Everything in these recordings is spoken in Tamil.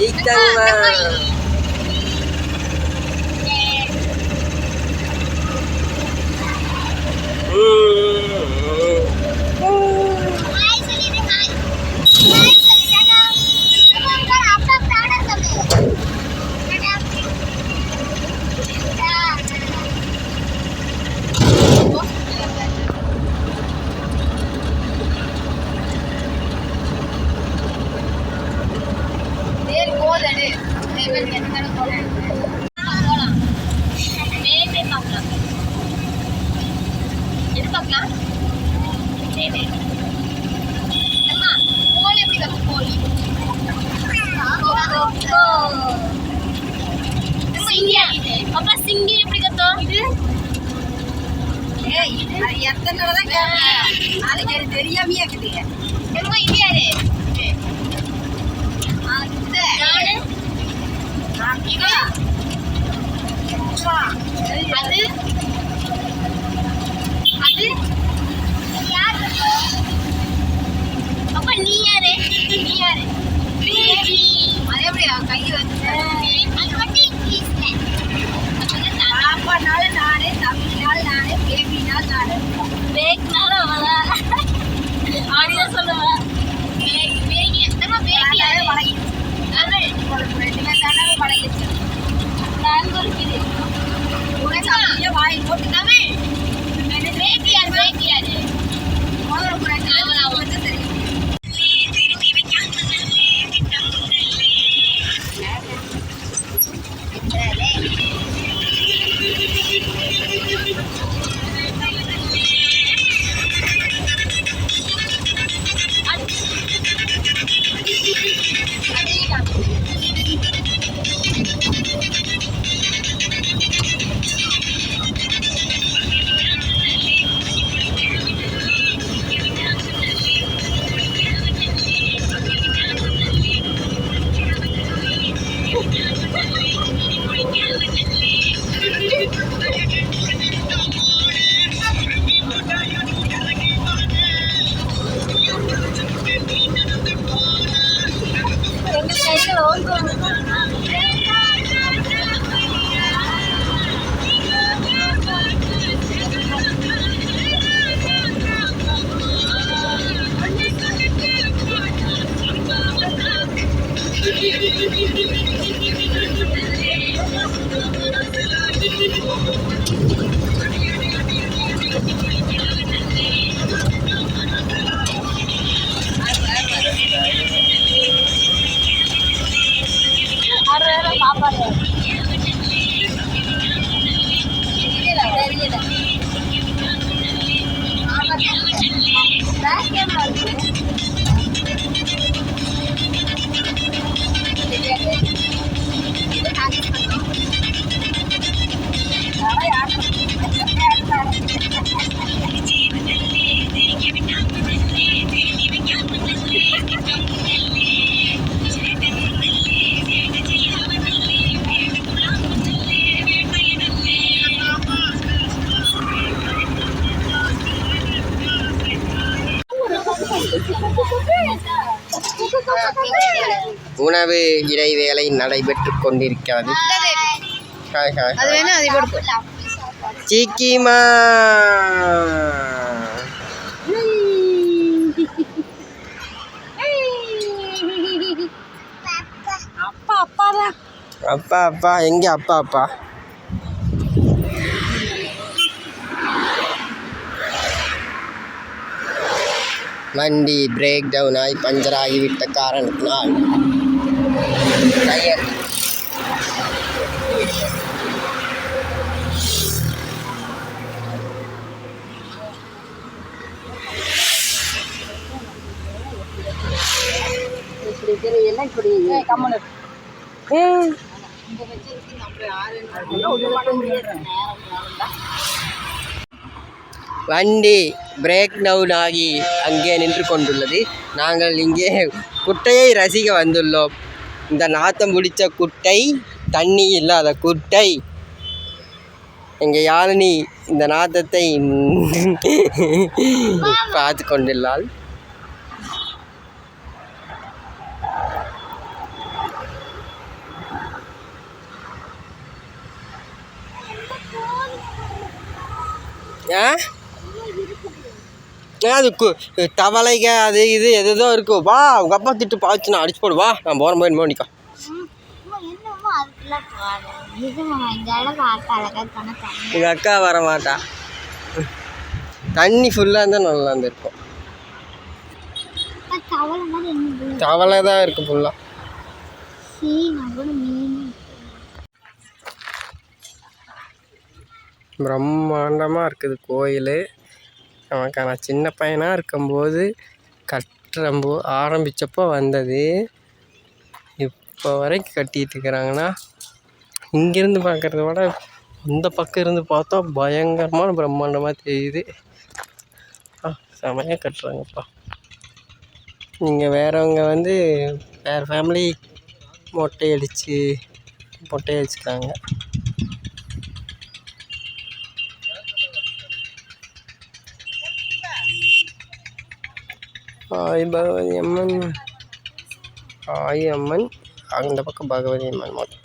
சீக்கிரமா தெரியாமையா இருக்குது அப்ப நீ யாரு அது எப்படியா கையை சாப்பாடுனால நானு, தம்பினால நானு, பேபினால நானு, பேக்னால அவதான் அப்படிதான் சொல்லுவேன். பழகிடுச்சு நான்கு இருக்குது வாயில் போட்டு தமிழ் பேக்கியாரு தெரியும். உணவு இடைவேளை நடைபெற்றுக் கொண்டிருக்கிறது. சீக்கிமா அப்பா அப்பா எங்க அப்பா அப்பா வண்டி பிரேக் டவுன் ஆகி பஞ்சர் ஆகிவிட்ட காரணத்தினால் டயர் வண்டி பிரேக் டவுன் ஆகி அங்கே நின்று கொண்டுள்ளது. நாங்கள் இங்கே குட்டையை ரசிக்க வந்துள்ளோம். இந்த நாத்தம் பிடிச்ச குட்டை, தண்ணி இல்லாத குட்டை. எங்கள் யாழினி இந்த நாத்தத்தை பார்த்து கொண்டுள்ளாள். அது தவளைங்க அது இது எதோ இருக்கும். வா உங்கள் அப்பா திட்டு பாய்ச்சி நான் அடிச்சு போடுவா. நான் போகிற போய் மோனிக்கா எங்கள் அக்கா வர மாட்டா. தண்ணி ஃபுல்லாக இருந்தால் நல்லா இருந்திருக்கும். தவளை தான் இருக்கு ஃபுல்லாக. பிரம்மாண்டமாக இருக்குது கோயில். நமக்கு நான் சின்ன பையனாக இருக்கும்போது ஆரம்பித்தப்போ வந்தது. இப்போ வரைக்கும் கட்டிகிட்டு இருக்கிறாங்கன்னா இங்கேருந்து பார்க்குறத விட இந்த பக்கம் இருந்து பார்த்தா பயங்கரமான பிரம்மாண்டமாக தெரியுது. செமையாக கட்டுறாங்கப்பா. இங்கே வேறவங்க வந்து வேறு ஃபேமிலி மொட்டை அடிச்சுக்காங்க. பகவதி அம்மன் அம்மன் அந்த பக்கம் பகவதி அம்மன் மொத்தம்.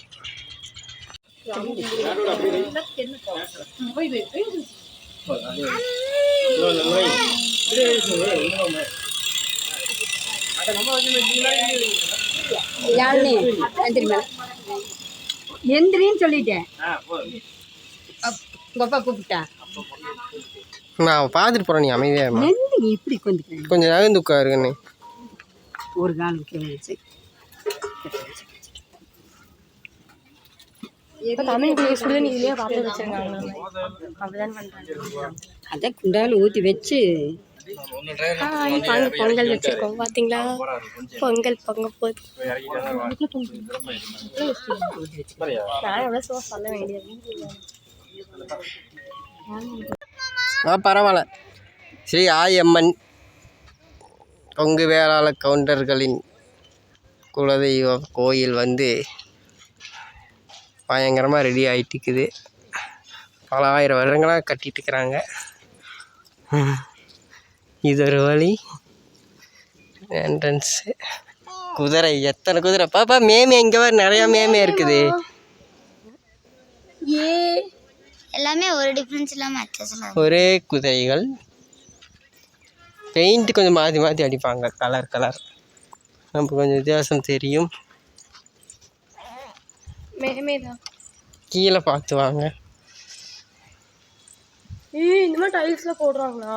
எந்திரின்னு சொல்லிட்டேன். கூப்பிட்டா நான் பார்த்துட்டு போகிறேன். நீ அமைதியாக இப்படி கொஞ்சம் நகர்ந்து உட்காருங்கண்ணே. ஒரு காலுக்கு வச்சு அதை குண்டால ஊற்றி வச்சு பொங்கல் வச்சிருக்கோம். பார்த்தீங்களா, பொங்கல் பொங்க போகுது. நான் எவ்வளோ சொல்ல வேண்டியது. பரவாயில்ல. ஸ்ரீ ஆயம்மன் கொங்கு வேளாள கவுண்டர்களின் குலதெய்வ கோயில் வந்து பயங்கரமாக ரெடி ஆகிட்டுக்குது. பல ஆயிரம் வருடங்களாக கட்டிகிட்டு இருக்கிறாங்க. இது ஒரு வழி என்ட்ரன்ஸு. குதிரை, எத்தனை குதிரை பாப்பா. மேமே இங்கே வர நிறையா மேமே இருக்குது. எல்லாமே ஒரு டிஃப்ரென்ஸ் இல்லாமல் ஒரே குதிரைகள். பெயிண்ட் கொஞ்சம் மாற்றி மாற்றி அடிப்பாங்க. கலர் நமக்கு கொஞ்சம் வித்தியாசம் தெரியும். கீழே பார்த்து வாங்க. இந்த மாதிரி டைல்ஸ்லாம் போடுறாங்களா?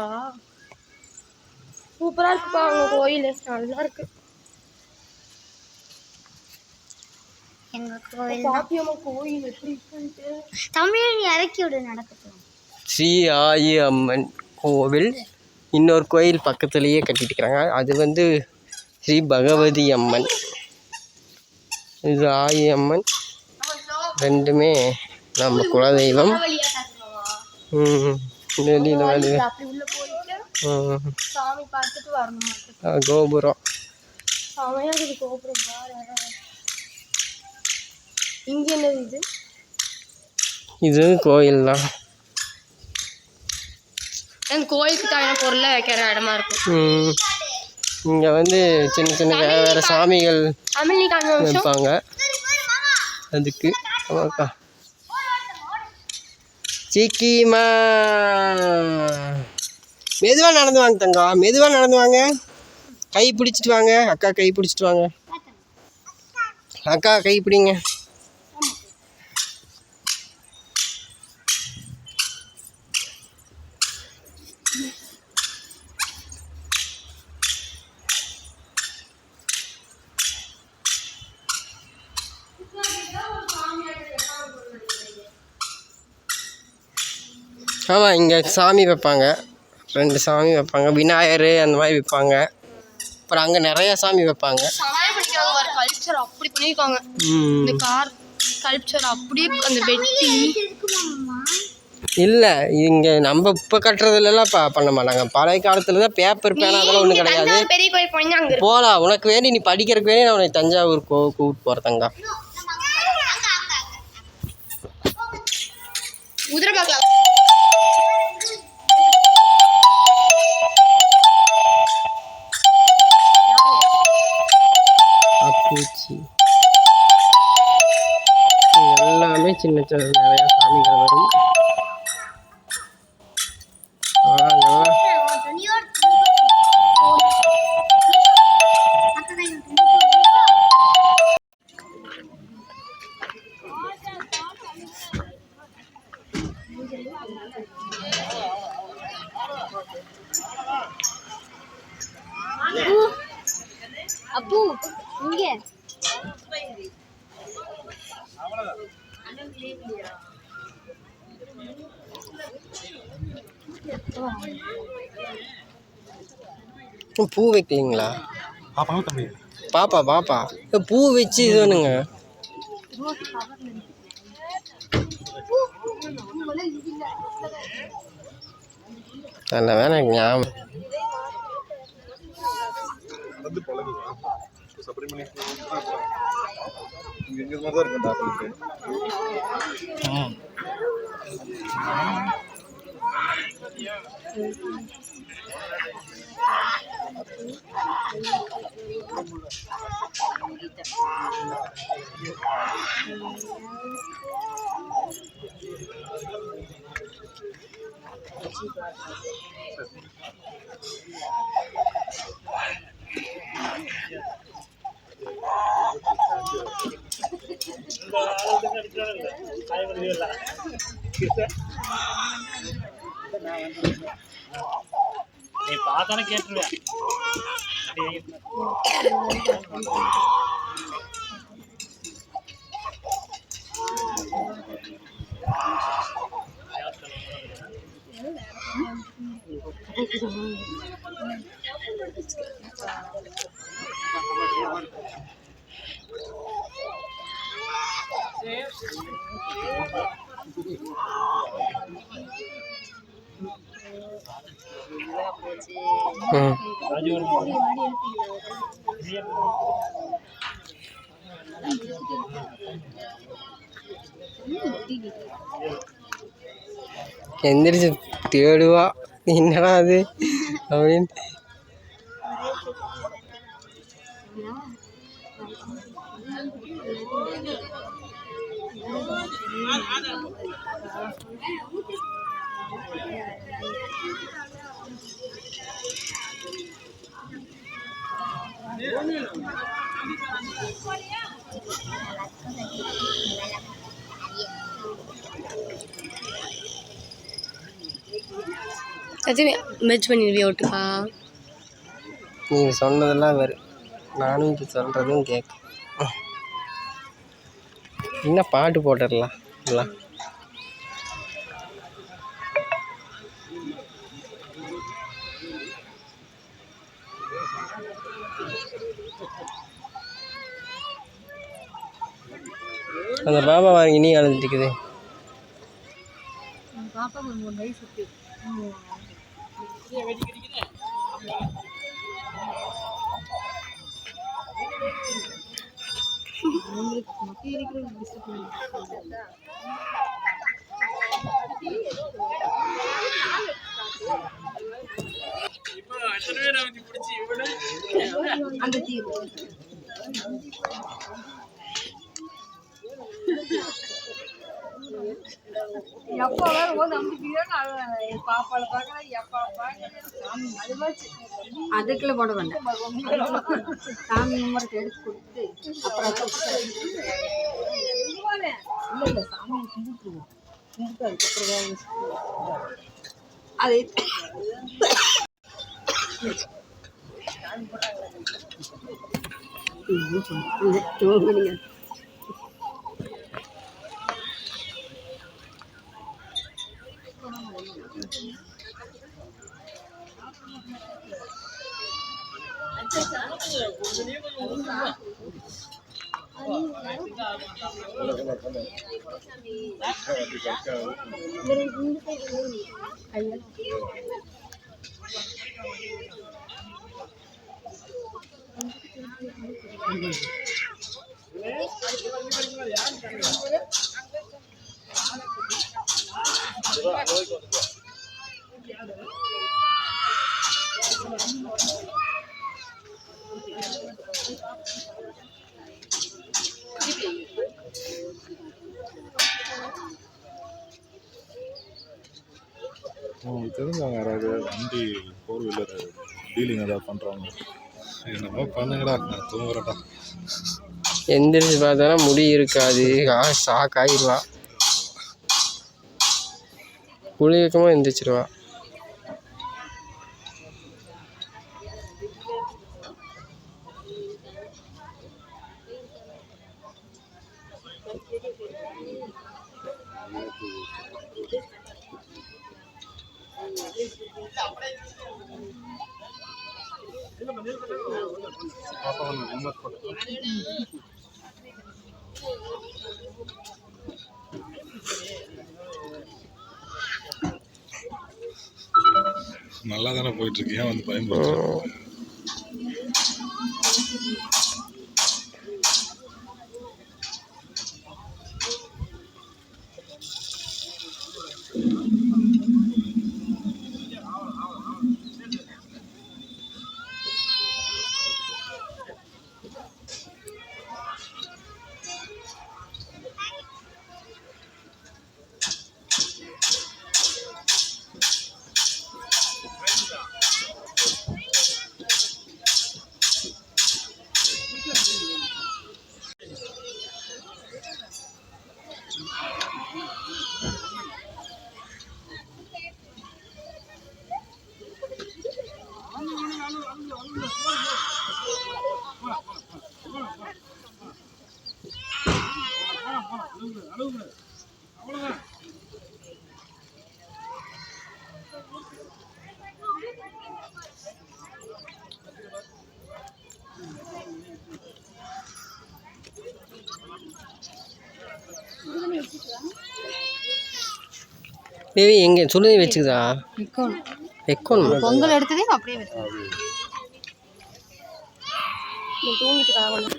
சூப்பராக இருக்குப்பா அவங்க கோயில். நல்லா இருக்கு. கோயில் எப்படி இருக்குன்ட்டு தமிழ் இறக்கி விடு நடக்கட்டும். ஸ்ரீ ஆயி அம்மன் கோவில் இன்னொரு கோயில் பக்கத்துலேயே கட்டிட்டு இருக்கிறாங்க. அது வந்து ஸ்ரீ பகவதி அம்மன். இது ஆயி அம்மன். ரெண்டுமே நம்ம குலதெய்வம். கோபுரம் இங்கே என்னது இது? இது கோயில் தான். கோயிலுக்கு தேவையான பொருளை வைக்கிற இடமா இருக்கும். இங்கே வந்து சின்ன சின்ன வேறு சாமிகள் வைப்பாங்க. அதுக்கு சீக்கிமா மெதுவாக நடந்து வாங்க தங்கம். மெதுவாக நடந்து வாங்க. கை பிடிச்சிட்டு வாங்க. அக்கா கை பிடிச்சிட்டு வாங்க. அக்கா கை பிடிங்க. ஆமாம், இங்கே சாமி வைப்பாங்க. 2 சாமி வைப்பாங்க. விநாயகர் அந்த மாதிரி வைப்பாங்க. அப்புறம் அங்கே நிறையா சாமி வைப்பாங்க. ஒரு கல்ச்சர் அப்படி பண்ணியிருக்காங்க. இந்த கார் கல்ச்சர் அப்படியே அந்த வெட்டி இல்லை, இங்கே நம்ம இப்போ கட்டுறதுலாம் பண்ண மாட்டாங்க. பழைய காலத்தில் தான் பேப்பர் பேனா அதெல்லாம் ஒன்றும் கிடையாது. பெரிய கோயில் போனீங்கன்னா போகலாம். உனக்கு வேண்டி நீ படிக்கிறதுக்கு வேண்டி நான் உனக்கு தஞ்சாவூர் கூப்பிட்டு போகிறதங்க. குதிரை பார்க்கலாம். எல்லாமே சின்ன சின்ன நிறையா சாமிகள் வரும். பூ இங்க பூ வைக்கலீங்களா? பாப்பா பாப்பா பூ வச்சு இது பண்ணுங்க. நல்ல வேணா ஞாபகம். நீ பார்த்தானே கேட்டுருவேன். எந்திரிச்சு தேடுவா என்னடா அது அப்படின்னு. மெர்ஜ் பண்ணிடுவியா ஒட்டுக்கா? நீங்கள் சொன்னதெல்லாம் வரும், நானும் இப்போ சொல்கிறதும் கேட்க. என்ன பாட்டு போட்டுடலாம் எல்லாம். அந்த பாப்பா வாங்கி நீ அழுதுட்டுக்குது. பாப்பா 3 வயசு இருக்கு. அந்த தீவு எப்போ அதுக்குள்ள போட வேண்டாம். சாமி கும்பிட்டு எடுத்து கொடுத்து அப்புறம் இல்லை சாமி கும்பிட்டுருவோம். கும்பிட்டு அதுக்கப்புறம் அது உங்களுக்கு தெரிஞ்சவங்க யாராவது வண்டி 4 வீலர் டீலிங் ஏதாவது பண்ணுறாங்க? என்னமோ பண்ணுங்கடா, நான் தூங்குறேன்டா. எந்திரிச்சு பார்த்தானா முடி இருக்காது, ஷாக் ஆகிடுவா. குளிக்கமாக எந்திரிச்சிருவா. நல்லா தானே போயிட்டு இருக்கு, ஏன் வந்து பயன்படுத்த? தேவி எங்கே சுடுதண்ணி வச்சுக்குதா? வைக்கணும். பொங்கல் எடுத்ததே அப்படியே வச்சு தூங்கிட்டு கிளம்பணும்.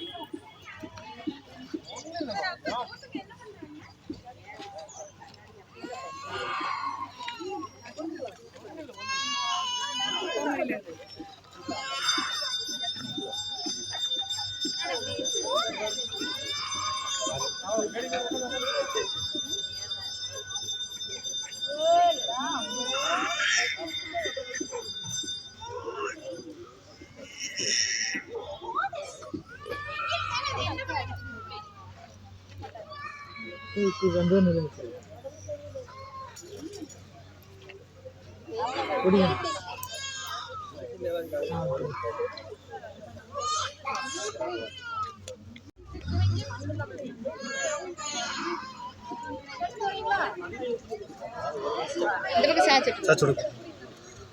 சாச்சுடு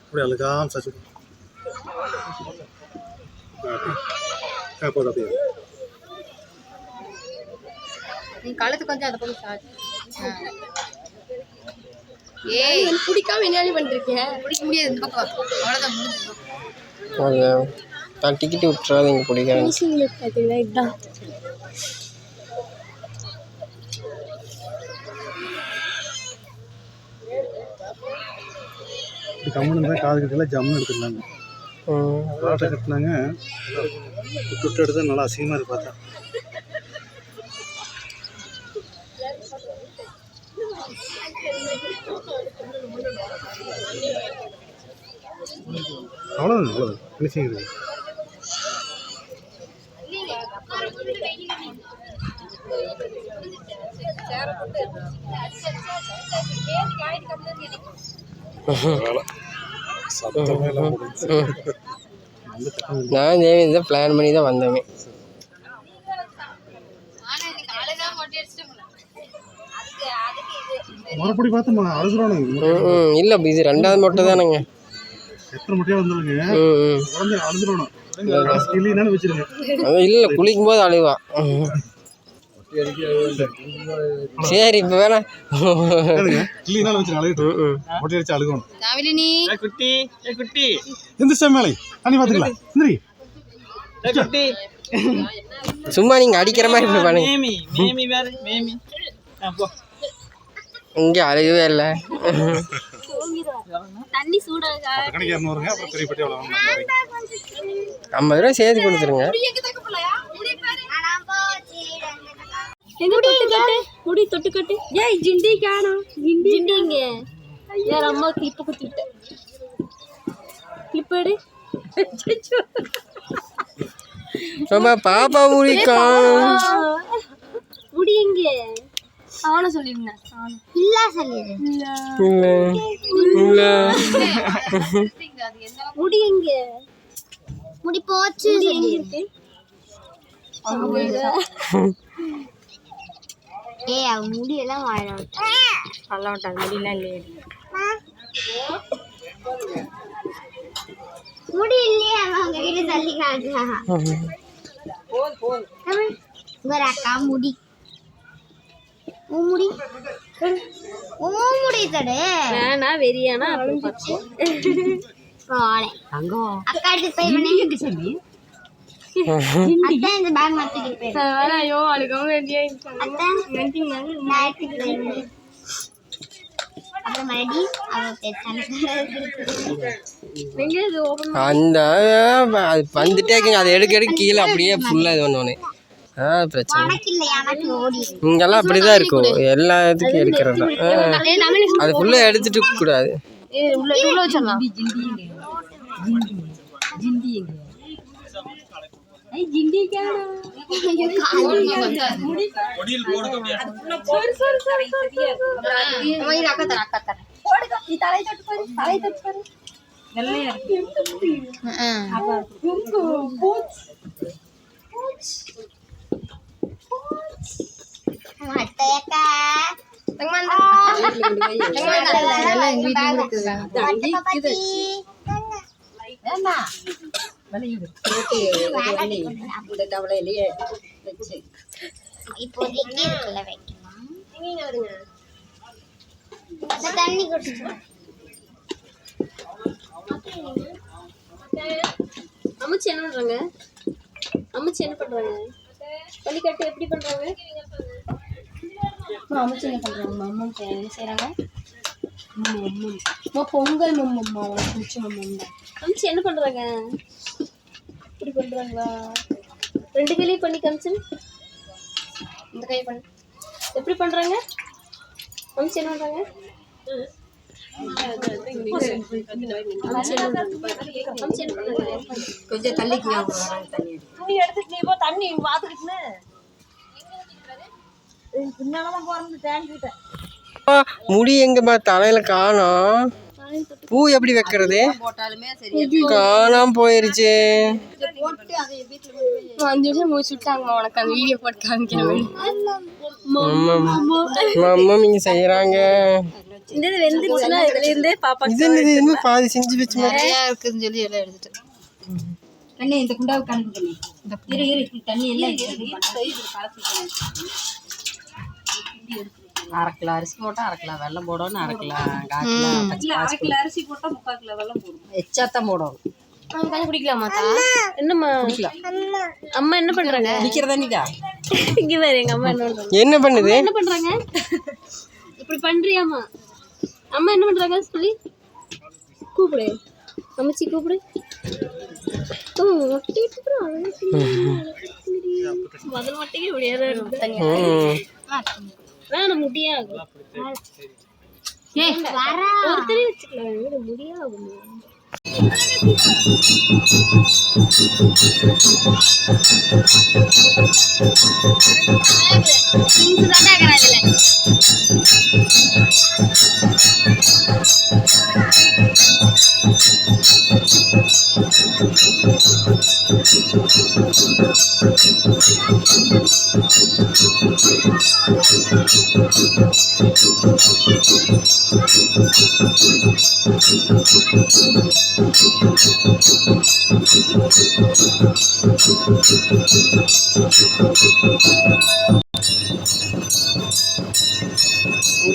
அப்படியே அழுகாம சாச்சுடு போதும் அப்படியே. நீ கழுத்து கொஞ்சம் அதை போய் சாச்சு. ஏய் பிடிக்காம என்ன பண்ணிருக்கேன்? பிடிக்க முடியாது இந்த பக்கம். அவ்வளோதான் முடிஞ்சு. நான் டிக்கெட்டு விட்டுறாதீங்க பிடிக்காது. பார்த்தீங்களா இதுதான் கம்முன்னு தான் காது கட்டல ஜம்முன்னு எடுத்துருந்தாங்க. காட்டை கட்டினாங்க விட்டு எடுத்து நல்லா அசிங்கமாக இருக்கு பார்த்தா. அவ்வளோதான் அவ்வளோதான் ஃபினிஷிங் இருக்குது. நான் தேவி தான் பிளான் பண்ணி தான் வந்தோமே. மறுபடி பார்த்து அழுதுறானுங்க. இல்லை இது ரெண்டாவது மொட்டை தானேங்க. எத்தனை மொட்டையாக வந்தாலுங்க குழந்தை அழுதுறானு இல்லைன்னு வச்சிருங்க. அதான் இல்லை குளிக்கும் போது அழுவான். சரி இப்போ வேணா இல்லைனாலும் வச்சு அழுகிட்டு மொட்டை அடிச்சு அழுகணும். தாவிலினி குட்டி குட்டி எந்த மேலே தண்ணி பார்த்துக்கலாம். குட்டி சும்மா நீங்கள் அடிக்கிற மாதிரி போய் பண்ணுங்க. மேமி மேமி வேறு மேமி இங்கே அழுகவே இல்லை. தண்ணி சூடாக கணக்கு 200ங்க. அப்புறம் பெரிய பெட்டி எவ்வளோ 50 ரூபா சேர்த்து கொடுத்துருங்க. முடி தொட்டு கட்டு. ஏய் ஜிண்டி காணோம். ஜிண்டிங்க யார் அம்மா கிளிப்பு குத்திட்டு கிளிப் எடு. பாப்பா முடி காணும். முடி எங்க அவனை சொல்லிருந்தேன். இல்ல சொல்லிடு. இல்லை முடி எங்க முடி போச்சு இருக்கு. ஏய் அவ முடியெல்லாம் வாழ சொல்ல மாட்டாங்க. முடியெல்லாம் இல்லையே. முடி இல்லையே அவங்க கிட்ட ராஜா ஒரு அக்கா முடி முடி முடி தடு வேணா வெறியானா அழிஞ்சிச்சு போலே அக்கா எடுத்து போய் பண்ணி அத்தை இந்த பேக் மாத்திட்டு போய் ஐயோ அழுகவும் வேண்டியா அத்தை நான் எடுத்துட்டு போய் அப்புறம் மறுபடி அந்த அது வந்துட்டே இருக்குங்க, அதை எடுக்க கீழே அப்படியே ஃபுல்லாக இது பண்ணுவானே. பிரச்சனை உனக்கு இல்லை எனக்கு ஓடி இங்கெல்லாம் அப்படிதான் இருக்கும், எல்லா இதுக்கும் எடுக்கிறது தான். அது ஃபுல்லாக எடுத்துட்டு கூடாது. உள்ள வச்சிடலாம். இப்போதைக்கு இருக்குல்ல வைக்கலாம். தண்ணி குடிச்சு அம்மாச்சி என்ன பண்றாங்க? அம்மாச்சி என்ன பண்றாங்க? பள்ளிக்கட்டு எப்படி பண்றாங்க? அம்மாச்சி என்ன பண்றாங்க? அம்மா என்ன செய்யறாங்க? பொங்கல் மம்மா உனக்கு பிடிச்ச மம்மா. அம்மாச்சி என்ன பண்றாங்க? இப்படி பண்றாங்களா? ரெண்டு கையிலையும் பண்ணி காமிச்சு. இந்த கை பண்ணு. எப்படி பண்றாங்க? அம்மாச்சி என்ன பண்றாங்க? கொஞ்சம் தள்ளிக்கு நீ எடுத்துட்டு நீ போ தண்ணி பாத்துக்கிட்டு பின்னாலதான் போறது தேங்கிட்ட முடி எங்கம்மா தலையில காணோம், பூ எப்படி வைக்கிறது? போட்டாலுமே சரி காணாம போயிருச்சு. 5 நிமிஷம் முடிச்சு விட்டாங்க. உனக்கு அந்த வீடியோ போட்டு காமிக்கிறேன். அம்மா இங்க செய்யறாங்க. இந்த இது வெந்துருச்சுன்னா இதுல இருந்தே பாப்பா இது என்னது, பாதி செஞ்சு வச்சு நிறையா இருக்குன்னு சொல்லி எல்லாம் எடுத்துட்டு தண்ணி இந்த குண்டாவை கலந்து பண்ணி இரு தண்ணி எல்லாம் அரை கிலோ அரிசி போட்டா அரை கிலோ வெல்லம் போடணும், அரை கிலோ அரிசி போட்டா 3/4 கிலோ வெல்லம் போடணும், எச்சாத்தான் போடணும். தண்ணி குடிக்கலாமா? என்னம்மா குடிக்கலாம்? அம்மா என்ன பண்றாங்க? குடிக்கிற தண்ணிக்கா இங்க வேற எங்க அம்மா என்ன பண்றாங்க? என்ன பண்ணுது? என்ன பண்றாங்க? இப்படி பண்றியாமா? அம்மா என்ன பண்றாங்க சொல்லி கூப்பிடு. அம்மாச்சி கூப்பிடு. முதல் மட்டும் முடியாத வேணும் முடியாது. ஒருத்தரே வச்சுக்கலாம் முடியாது.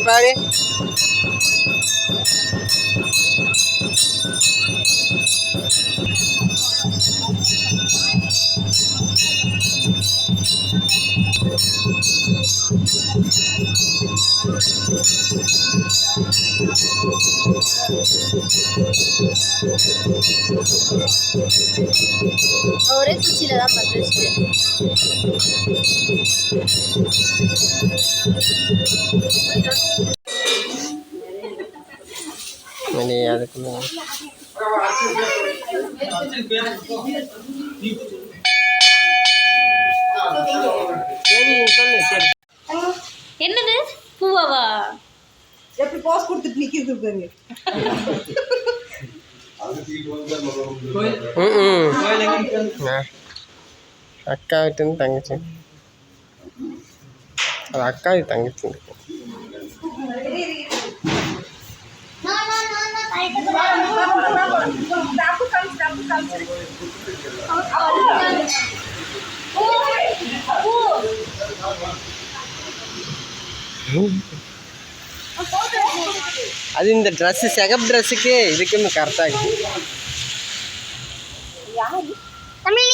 பாரு ஒரே குச்சியில தான் பத்துச்சு. அதுக்குள்ள என்னது பூவாவா? எப்படி போஸ் கொடுத்துட்டு நிக்கிறது பாருங்க. அக்கா விட்டு தங்கச்சி, அது அக்கா தங்கச்சி No, அது இந்த ட்ரெஸ்ஸு செகப் ட்ரெஸ்ஸுக்கு இதுக்குன்னு கரெக்டாக தமிழ்